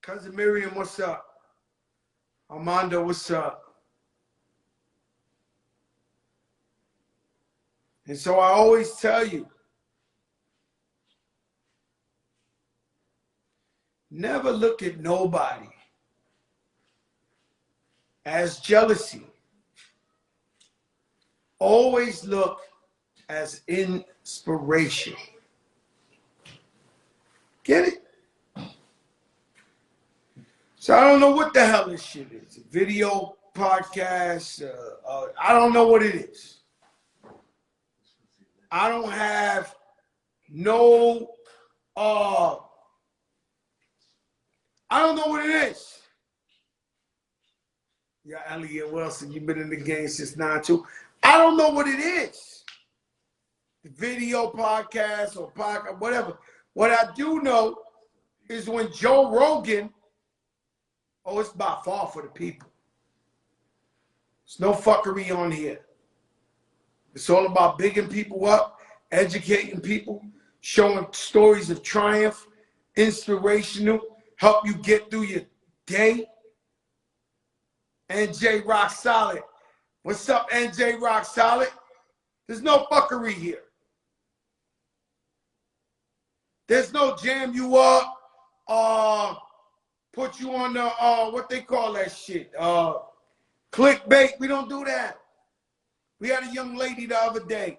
Cousin Miriam, what's up? Armando, what's up? And so I always tell you, never look at nobody as jealousy. Always look as inspiration. Get it? So I don't know what the hell this shit is. A video, podcast, I don't know what it is. I don't have no, I don't know what it is. Yeah, Elliot Wilson, you've been in the game since 92. I don't know what it is. Video, podcast, or podcast, whatever. What I do know is when Joe Rogan, oh, it's by far for the people. There's no fuckery on here. It's all about bigging people up, educating people, showing stories of triumph, inspirational, help you get through your day. NJ Rock Solid. What's up, NJ Rock Solid? There's no fuckery here. There's no jam you up, put you on the, what they call that shit, clickbait. We don't do that. We had a young lady the other day.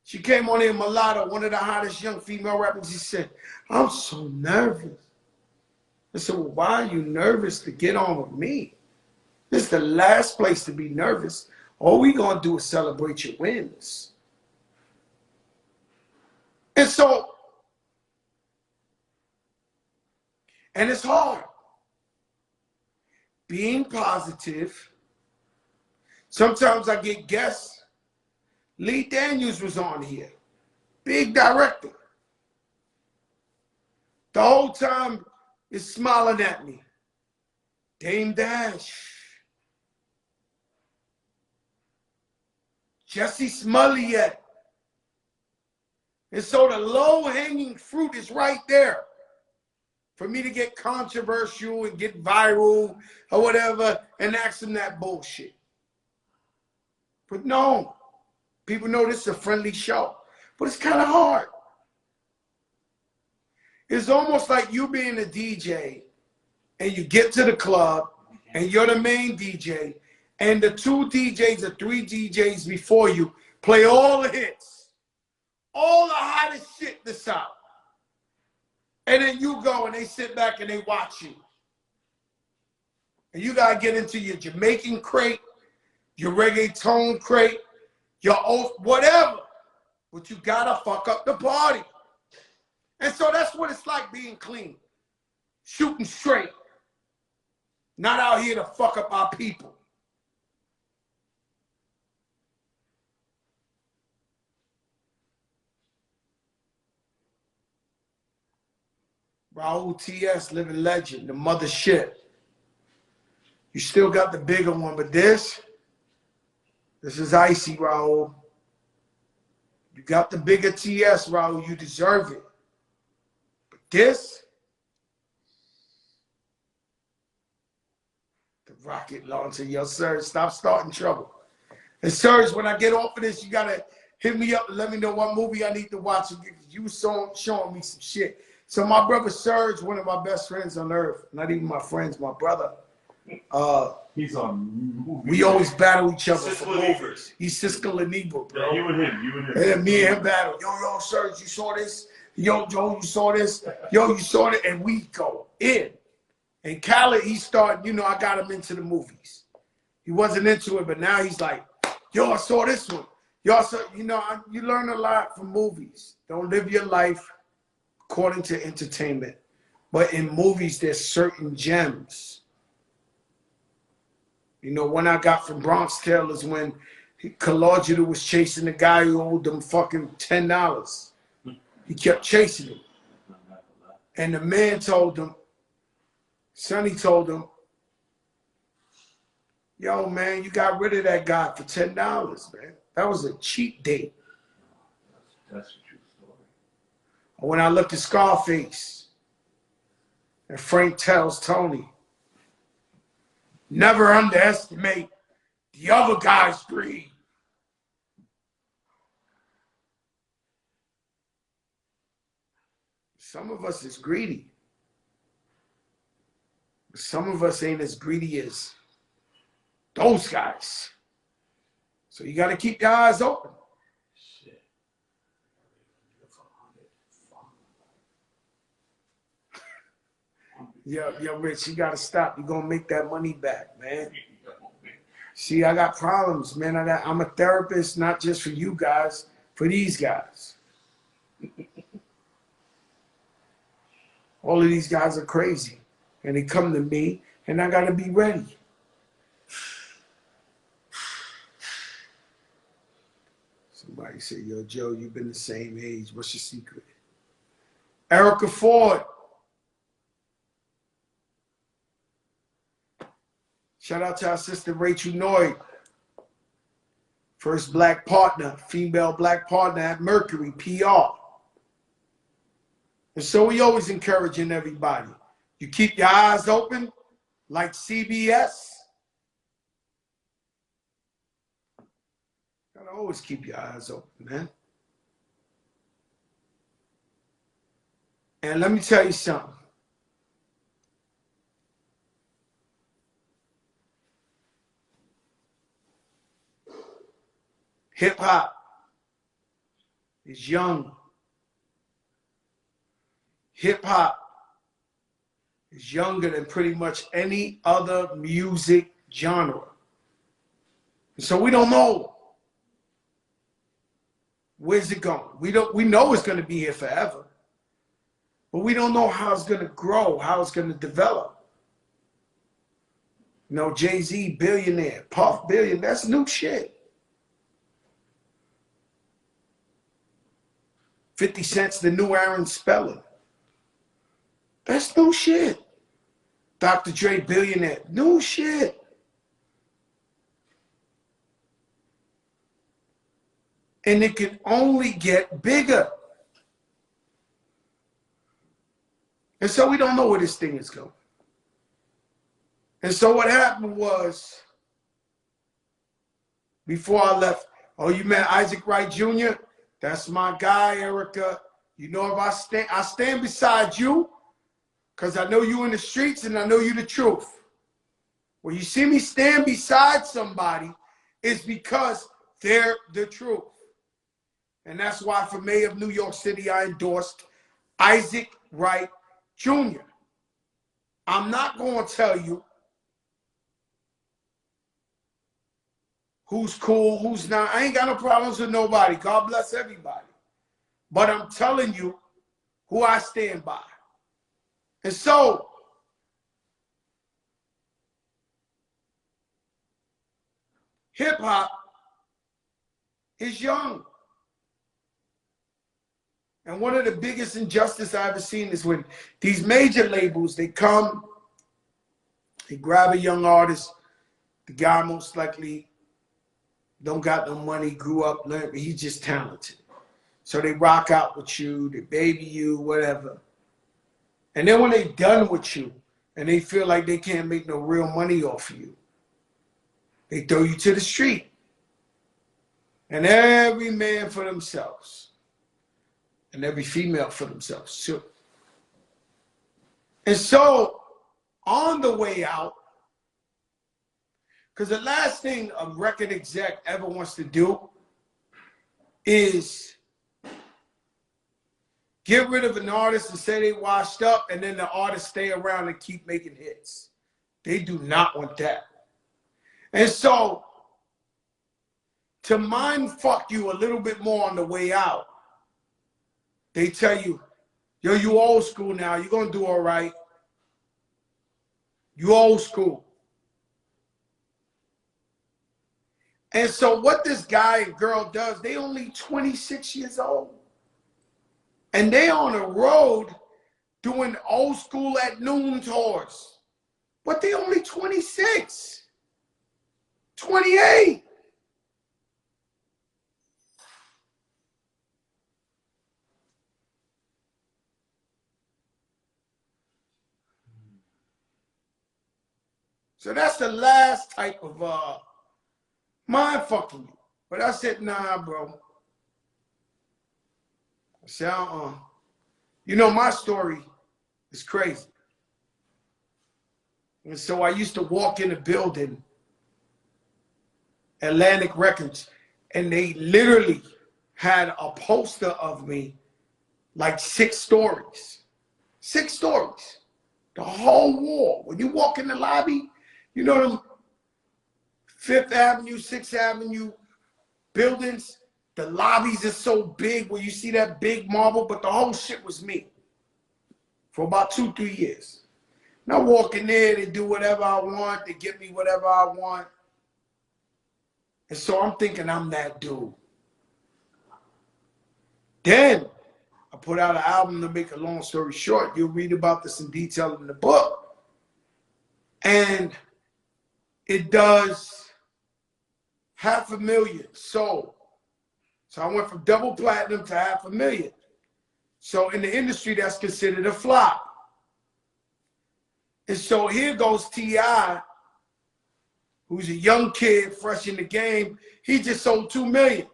She came on here, Mulatto, one of the hottest young female rappers. She said, I'm so nervous. I said, well, why are you nervous to get on with me? This is the last place to be nervous. All we gonna do is celebrate your wins. And so, and it's hard. Being positive. Sometimes I get guests. Lee Daniels was on here. Big director. The whole time is smiling at me. Dame Dash. Jesse Smollett. And so the low-hanging fruit is right there for me to get controversial and get viral or whatever and ask them that bullshit. But no, people know this is a friendly show, but it's kind of hard. It's almost like you being a DJ and you get to the club and you're the main DJ and the 2 DJs or 3 DJs before you play all the hits, all the hottest shit that's out. And then you go and they sit back and they watch you. And you got to get into your Jamaican crate, your reggaeton crate, your oath, whatever. But you got to fuck up the party. And so that's what it's like being clean. Shooting straight. Not out here to fuck up our people. Raul T.S., living legend, the mother shit. You still got the bigger one, but this is icy, Raul. You got the bigger T.S., Raul. You deserve it. But this, the rocket launcher, yo, Serge, stop starting trouble. And Serge, when I get off of this, you got to hit me up and let me know what movie I need to watch. You were showing me some shit. So my brother Serge, one of my best friends on earth, not even my friends, my brother. He's on movies. We always battle each other Siskel for movies. He's Siskel and Ebert, bro. Yeah, you and him. And me and him battle. Yo, Serge, you saw this? Yo, Joe, you saw this? Yo, you saw it? And we go in. And Khaled, he started, you know, I got him into the movies. He wasn't into it, but now he's like, yo, I saw this one. Yo, saw, you know, you learn a lot from movies. Don't live your life according to entertainment. But in movies, there's certain gems. You know, one I got from Bronx Tale is when Kalogita was chasing the guy who owed him fucking $10. He kept chasing him. And the man told him, Sonny told him, yo, man, you got rid of that guy for $10, man. That was a cheap date. That's a true story. When I looked at Scarface, and Frank tells Tony, never underestimate the other guy's greed. Some of us is greedy. Some of us ain't as greedy as those guys. So you got to keep your eyes open. Shit. Yo, Rich, you got to stop. You're going to make that money back, man. See, I got problems, man. I'm a therapist, not just for you guys, for these guys. All of these guys are crazy. And they come to me, and I got to be ready. Somebody say, yo, Joe, you've been the same age. What's your secret? Erica Ford. Shout out to our sister Rachel Noyd. First black partner, female black partner at Mercury PR. And so we always encouraging everybody. You keep your eyes open like CBS. Gotta always keep your eyes open, man. And let me tell you something. Hip hop is young. Hip hop is younger than pretty much any other music genre. And so we don't know where's it going. We know it's going to be here forever. But we don't know how it's going to grow, how it's going to develop. You know, Jay-Z, billionaire, Puff, billionaire, that's new shit. 50 Cent's the new Aaron Spelling. That's new shit. Dr. Dre, billionaire, new shit. And it can only get bigger. And so we don't know where this thing is going. And so what happened was, before I left, oh, you met Isaac Wright Jr.? That's my guy, Erica. You know, if I stand beside you, because I know you in the streets and I know you the truth. When you see me stand beside somebody, it's because they're the truth. And that's why for mayor of New York City, I endorsed Isaac Wright Jr. I'm not going to tell you who's cool, who's not. I ain't got no problems with nobody. God bless everybody. But I'm telling you who I stand by. And so, hip-hop is young. And one of the biggest injustices I've ever seen is when these major labels, they come, they grab a young artist, the guy most likely don't got no money, grew up, learned, but he's just talented. So they rock out with you, they baby you, whatever. And then when they're done with you and they feel like they can't make no real money off of you, they throw you to the street. And every man for themselves. And every female for themselves too. And so, on the way out, because the last thing a record exec ever wants to do is get rid of an artist and say they washed up, and then the artist stay around and keep making hits. They do not want that. And so, to mind fuck you a little bit more on the way out, they tell you, yo, you old school now. You're going to do all right. You old school. And so what this guy and girl does, they only 26 years old. And they on the road doing old school at noon tours. But they only 26, 28. So that's the last type of mind fucking you. But I said, nah, bro. I said, you know, my story is crazy. And so I used to walk in a building, Atlantic Records, and they literally had a poster of me, like 6 stories. 6 stories. The whole wall. When you walk in the lobby, you know them 5th Avenue, 6th Avenue buildings, the lobbies are so big where you see that big marble, but the whole shit was me for about 2-3 years. And I walk in there, they do whatever I want, they give me whatever I want. And so I'm thinking I'm that dude. Then I put out an album. To make a long story short, you'll read about this in detail in the book. And it does 500,000 sold. So I went from double platinum to 500,000. So in the industry, that's considered a flop. And so here goes T.I., who's a young kid, fresh in the game. He just sold 2 million.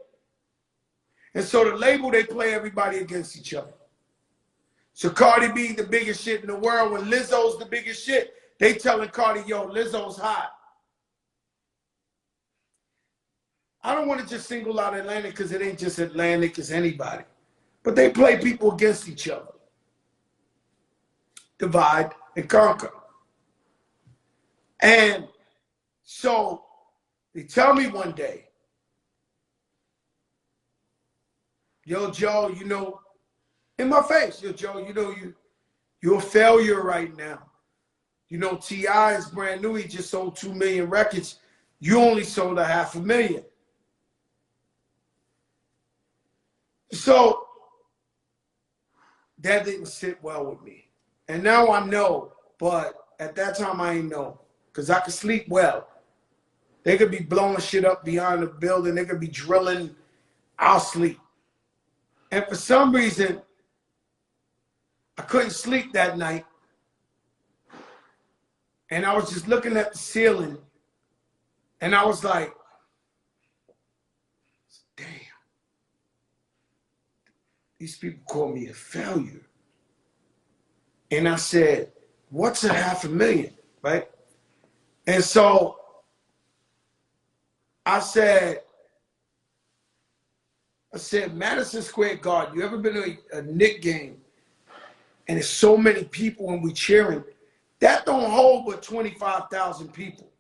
And so the label, they play everybody against each other. So Cardi B, the biggest shit in the world. When Lizzo's the biggest shit, they telling Cardi, yo, Lizzo's hot. I don't want to just single out Atlantic because it ain't just Atlantic, it's anybody. But they play people against each other. Divide and conquer. And so they tell me one day, yo, Joe, you know, in my face, yo, Joe, you know, you're a failure right now. You know, T.I. is brand new. He just sold 2 million records. You only sold 500,000. So that didn't sit well with me. And now I know, but at that time I ain't know. Because I could sleep well. They could be blowing shit up beyond the building. They could be drilling. I'll sleep. And for some reason, I couldn't sleep that night. And I was just looking at the ceiling. And I was like, damn. These people call me a failure. And I said, what's 500,000, right? And so I said, Madison Square Garden, you ever been to a Knicks game and there's so many people and we cheering? That don't hold but 25,000 people.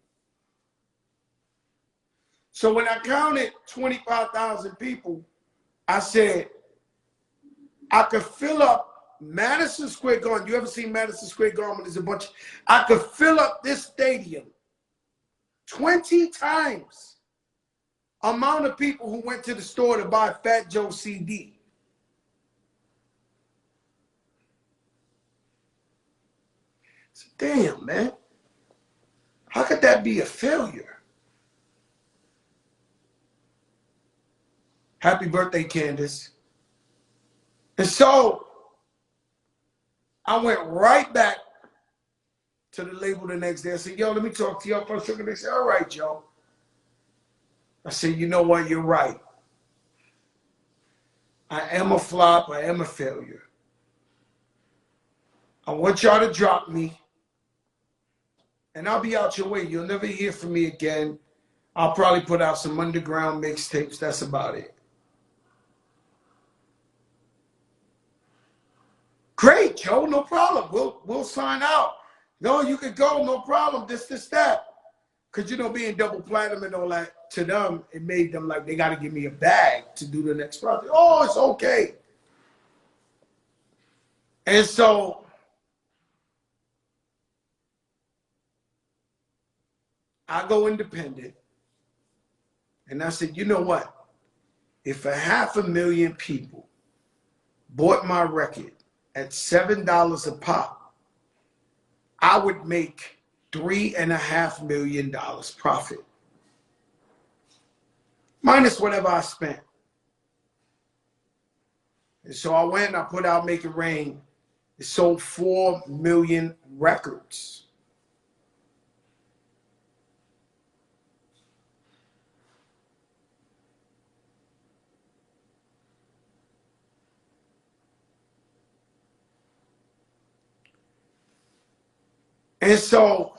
So when I counted 25,000 people, I said, I could fill up Madison Square Garden. You ever seen Madison Square Garden when there's a bunch? I could fill up this stadium 20 times amount of people who went to the store to buy Fat Joe CD. So, damn, man. How could that be a failure? Happy birthday, Candace. And so I went right back to the label the next day. I said, yo, let me talk to y'all for a second. They said, all right, Joe. I said, you know what? You're right. I am a flop. I am a failure. I want y'all to drop me. And I'll be out your way. You'll never hear from me again. I'll probably put out some underground mixtapes. That's about it. Great, Joe. No problem. We'll sign out. No, you can go. No problem. This, that. Because, you know, being double platinum and all that, to them, it made them like they got to give me a bag to do the next project. Oh, it's okay. And so I go independent. And I said, you know what? If 500,000 people bought my record at $7 a pop, I would make $3.5 million profit. Minus whatever I spent. And so I went and I put out Make It Rain. It sold 4 million records. And so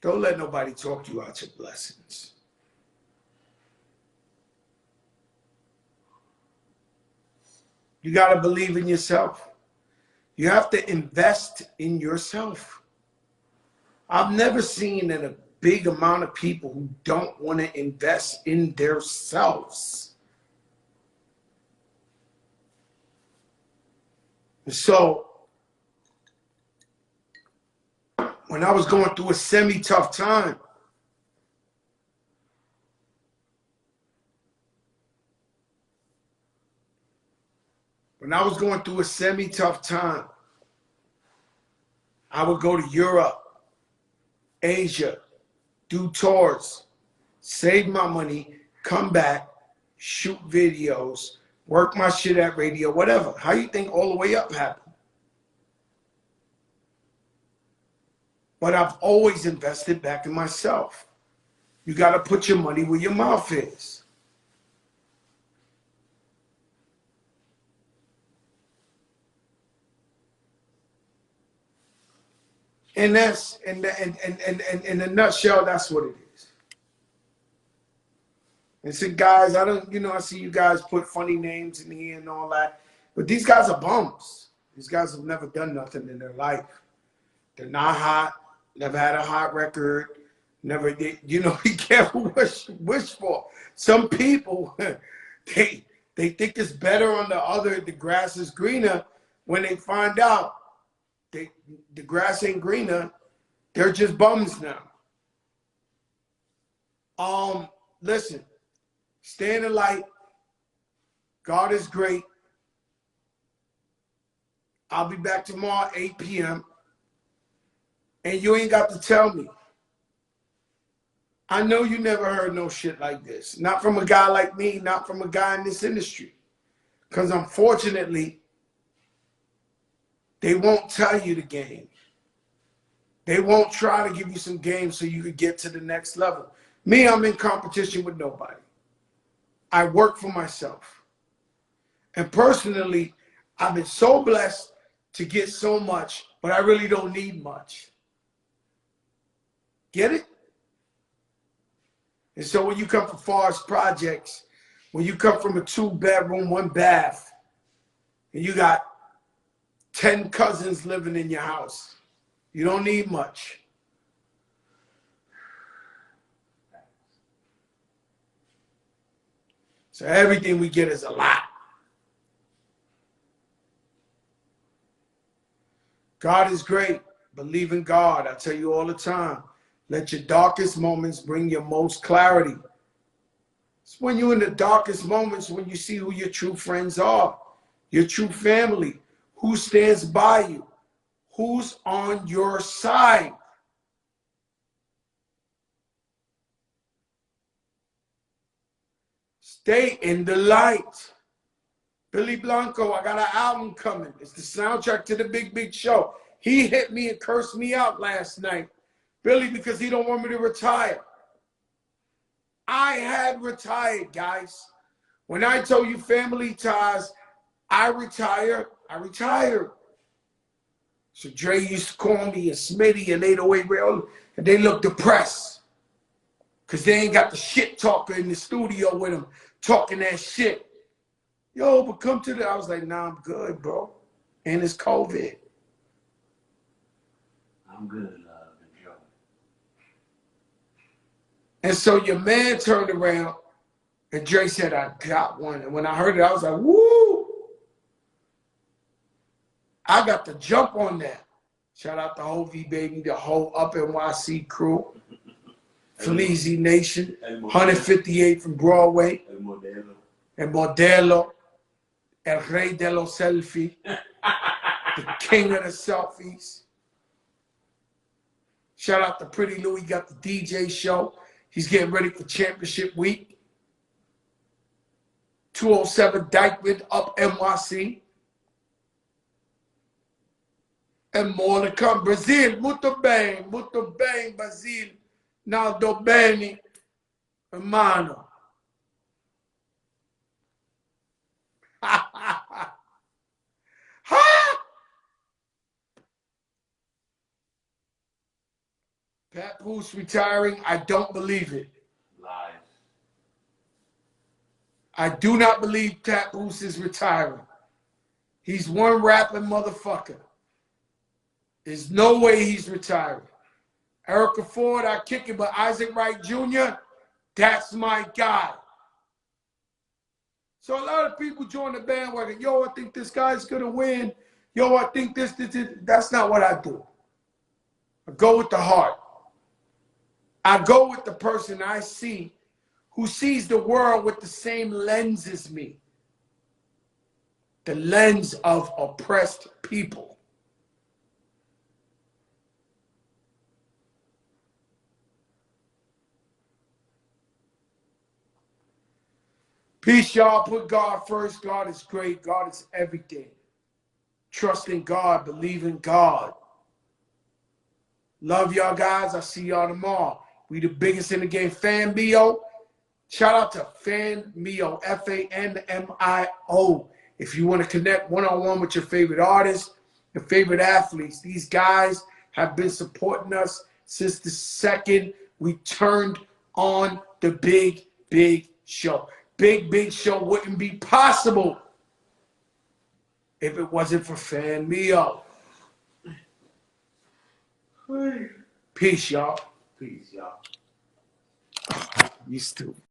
don't let nobody talk you out your blessings. You got to believe in yourself. You have to invest in yourself. I've never seen a big amount of people who don't want to invest in themselves. So when I was going through a semi-tough time, I would go to Europe, Asia, do tours, save my money, come back, shoot videos, work my shit at radio, whatever. How you think All the Way Up happened? But I've always invested back in myself. You got to put your money where your mouth is. And that's in a nutshell, that's what it is. And so guys, I see you guys put funny names in here and all that, but these guys are bums. These guys have never done nothing in their life. They're not hot, never had a hot record, never did, be careful what you wish for. Some people, they think it's better on the grass is greener. When they find out the grass ain't greener, they're just bums now. Listen, stay in the light. God is great. I'll be back tomorrow, 8 p.m. And you ain't got to tell me. I know you never heard no shit like this. Not from a guy like me, not from a guy in this industry. Because unfortunately, they won't tell you the game. They won't try to give you some game so you could get to the next level. Me, I'm in competition with nobody. I work for myself. And personally, I've been so blessed to get so much, but I really don't need much. Get it? And so when you come from Forest Projects, when you come from a 2-bedroom, 1 bath, and you got 10 cousins living in your house, you don't need much. So everything we get is a lot. God is great. Believe in God. I tell you all the time. Let your darkest moments bring your most clarity. It's when you're in the darkest moments when you see who your true friends are, your true family, who stands by you, who's on your side. Stay in the light. Billy Blanco, I got an album coming. It's the soundtrack to the Big Big Show. He hit me and cursed me out last night. Billy, because he don't want me to retire. I had retired, guys. When I told you family ties, I retired. So Dre used to call me and Smitty and 808 Rail, and they look depressed. Because they ain't got the shit talker in the studio with them talking that shit. Yo, but come to I was like, nah, I'm good, bro. And it's COVID. I'm good, enjoy. And so your man turned around and Dre said, I got one. And when I heard it, I was like, woo! I got to jump on that. Shout out to Hovey, baby, the whole Up NYC crew. Felizy Nation, 158 from Broadway. El Modelo. El Rey de los Selfies. The king of the selfies. Shout out to Pretty Louie, got the DJ show. He's getting ready for championship week. 207 Dykeman, Up NYC. And more to come. Brazil, muito bem, Brazil. Naldo bene, hermano. Papoose retiring, I don't believe it. Lies. I do not believe Papoose is retiring. He's one rapping motherfucker. There's no way he's retiring. Erica Ford, I kick it, but Isaac Wright Jr., that's my guy. So a lot of people join the bandwagon. Yo, I think this guy's going to win. Yo, I think this. That's not what I do. I go with the heart. I go with the person I see who sees the world with the same lens as me. The lens of oppressed people. Peace, y'all. Put God first. God is great. God is everything. Trust in God. Believe in God. Love y'all guys. I'll see y'all tomorrow. We the biggest in the game. Fan Mio. Shout out to Fan Mio. FANMIO. If you want to connect one-on-one with your favorite artists, your favorite athletes, these guys have been supporting us since the second we turned on the big show. Big show wouldn't be possible if it wasn't for Fan Mio. Peace, y'all. Peace, y'all. You stupid.